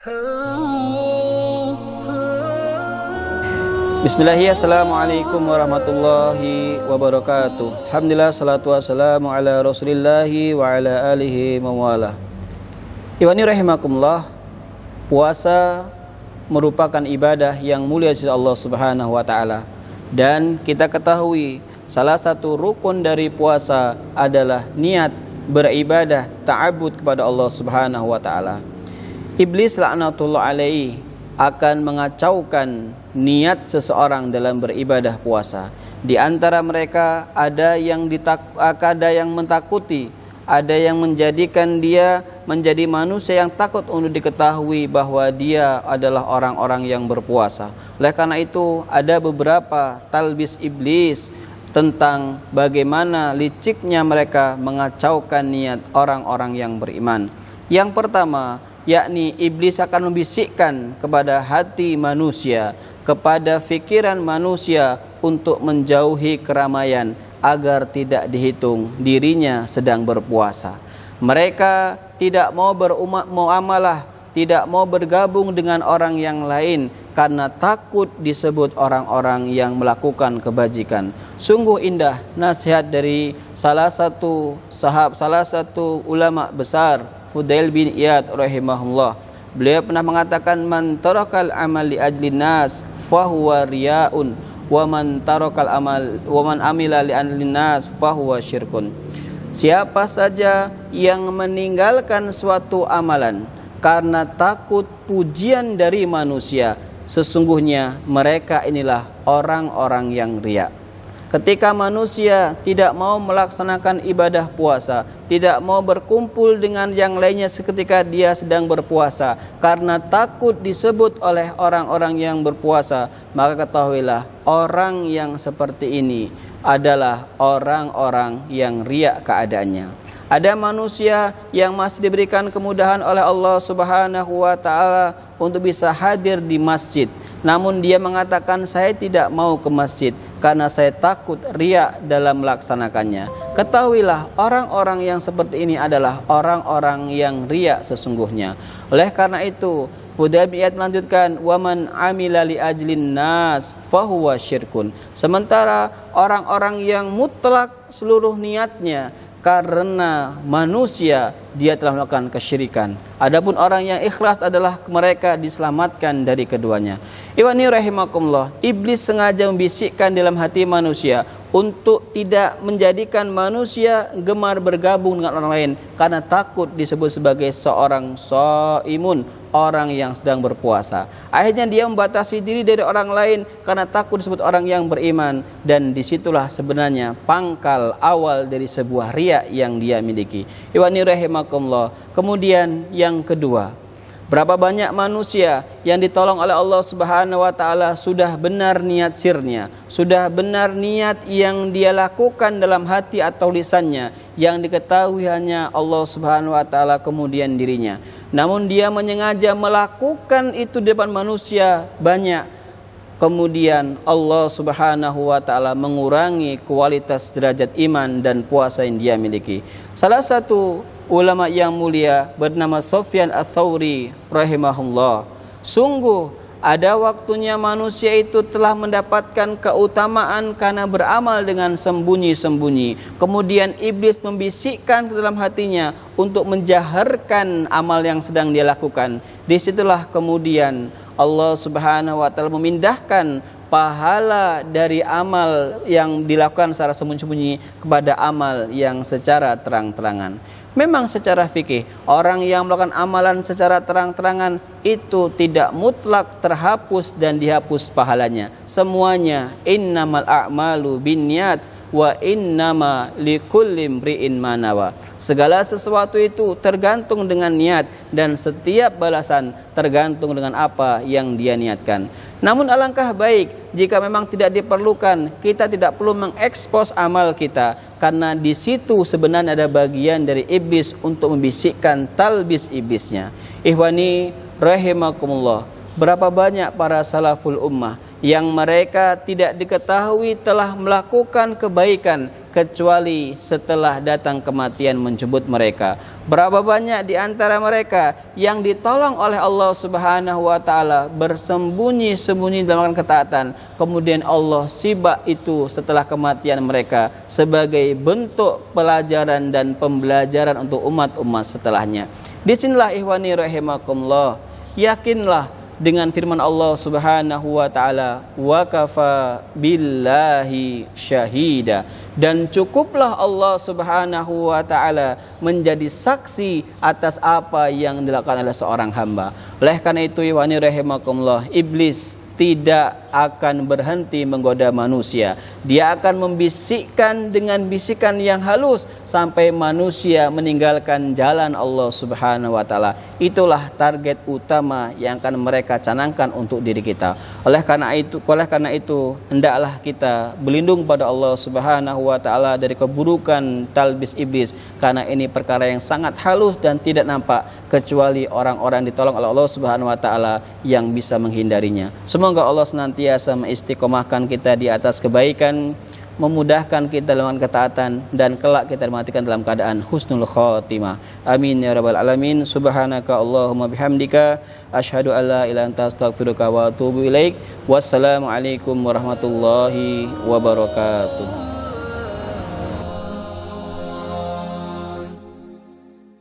Bismillahirrahmanirrahim. Assalamualaikum warahmatullahi wabarakatuh. Alhamdulillah, salatu wassalamu ala rasulillahi wa ala alihi mawala. Iwani rahimakumullah, puasa merupakan ibadah yang mulia sisi Allah subhanahu wa ta'ala. Dan kita ketahui salah satu rukun dari puasa adalah niat beribadah ta'abbud kepada Allah subhanahu wa ta'ala. Iblis laknatullah alaihi akan mengacaukan niat seseorang dalam beribadah puasa. Di antara mereka ada yang mentakuti, ada yang menjadikan dia menjadi manusia yang takut untuk diketahui bahwa dia adalah orang-orang yang berpuasa. Oleh karena itu ada beberapa talbis iblis tentang bagaimana liciknya mereka mengacaukan niat orang-orang yang beriman. Yang pertama, yakni iblis akan membisikkan kepada hati manusia, kepada fikiran manusia untuk menjauhi keramaian agar tidak dihitung dirinya sedang berpuasa. Mereka tidak mau bermuamalah, tidak mau bergabung dengan orang yang lain karena takut disebut orang-orang yang melakukan kebajikan. Sungguh indah nasihat dari salah satu ulama besar, Fudail bin Iyad rahimahullah. Beliau pernah mengatakan, man tarakal amal li ajli nas fahuwa riyaun wa man amila li ajli nas fahuwa syirkun. Siapa saja yang meninggalkan suatu amalan karena takut pujian dari manusia, sesungguhnya mereka inilah orang-orang yang riya. Ketika manusia tidak mau melaksanakan ibadah puasa, tidak mau berkumpul dengan yang lainnya seketika dia sedang berpuasa karena takut disebut oleh orang-orang yang berpuasa, maka ketahuilah orang yang seperti ini adalah orang-orang yang riya keadaannya. Ada manusia yang masih diberikan kemudahan oleh Allah Subhanahu wa ta'ala untuk bisa hadir di masjid, namun dia mengatakan, saya tidak mau ke masjid karena saya takut riya dalam melaksanakannya. Ketahuilah orang-orang yang seperti ini adalah orang-orang yang riya sesungguhnya. Oleh karena itu Fudail bin Iyad melanjutkan, waman amila li ajlin nas fahuwa syirkun. Sementara orang-orang yang mutlak seluruh niatnya karena manusia, dia telah melakukan kesyirikan. Adapun orang yang ikhlas adalah mereka diselamatkan dari keduanya. Iwani rahimakumullah, iblis sengaja membisikkan dalam hati manusia untuk tidak menjadikan manusia gemar bergabung dengan orang lain karena takut disebut sebagai seorang shaimun, orang yang sedang berpuasa. Akhirnya dia membatasi diri dari orang lain karena takut disebut orang yang beriman, dan disitulah sebenarnya pangkal awal dari sebuah riya yang dia miliki. Iwani rahimakumullah. Kemudian yang kedua, berapa banyak manusia yang ditolong oleh Allah Subhanahu wa ta'ala sudah benar niat sirnya, sudah benar niat yang dia lakukan dalam hati atau lisannya, yang diketahui hanya Allah Subhanahu wa ta'ala kemudian dirinya. Namun dia menyengaja melakukan itu di depan manusia banyak. Kemudian Allah Subhanahu wa ta'ala mengurangi kualitas derajat iman dan puasa yang dia miliki. Salah satu ulama yang mulia bernama Sufyan Ats-Tsauri rahimahullah, sungguh ada waktunya manusia itu telah mendapatkan keutamaan karena beramal dengan sembunyi-sembunyi. Kemudian iblis membisikkan ke dalam hatinya untuk menjaharkan amal yang sedang dia lakukan. Disitulah kemudian Allah Subhanahu wa ta'ala memindahkan pahala dari amal yang dilakukan secara sembunyi-sembunyi kepada amal yang secara terang-terangan. Memang secara fikih, orang yang melakukan amalan secara terang-terangan itu tidak mutlak terhapus dan dihapus pahalanya. Semuanya innamal a'malu binniyat wa innama likulli imri'in ma nawa. Segala sesuatu itu tergantung dengan niat, dan setiap balasan tergantung dengan apa yang dia niatkan. Namun alangkah baik jika memang tidak diperlukan, kita tidak perlu mengekspos amal kita, karena di situ sebenarnya ada bagian dari iblis untuk membisikkan talbis iblisnya. Ikhwani rahimakumullah, berapa banyak para salaful ummah yang mereka tidak diketahui telah melakukan kebaikan kecuali setelah datang kematian menjemput mereka. Berapa banyak di antara mereka yang ditolong oleh Allah Subhanahu wa taala bersembunyi-sembunyi dalam ketaatan, kemudian Allah sibak itu setelah kematian mereka sebagai bentuk pelajaran dan pembelajaran untuk umat-umat setelahnya. Disinilah ikhwani rahimakumullah, yakinlah dengan firman Allah Subhanahu wa taala, wa kafa billahi syahida, dan cukuplah Allah Subhanahu wa taala menjadi saksi atas apa yang dilakukan oleh seorang hamba. Oleh karena itu ikhwani rahimakumullah, iblis tidak akan berhenti menggoda manusia. Dia akan membisikkan dengan bisikan yang halus sampai manusia meninggalkan jalan Allah Subhanahu wa taala. Itulah target utama yang akan mereka canangkan untuk diri kita. Oleh karena itu hendaklah kita berlindung pada Allah Subhanahu wa taala dari keburukan talbis iblis, karena ini perkara yang sangat halus dan tidak nampak kecuali orang-orang ditolong oleh Allah Subhanahu wa taala yang bisa menghindarinya. Semoga Allah senantiasa mengistiqomahkan kita di atas kebaikan, memudahkan kita dalam ketaatan, dan kelak kita dimatikan dalam keadaan husnul khotimah. Amin ya rabbal alamin. Subhanaka Allahumma bihamdika asyhadu an la ilaha illa anta astaghfiruka wa atubu ilaik. Wassalamualaikum warahmatullahi wabarakatuh.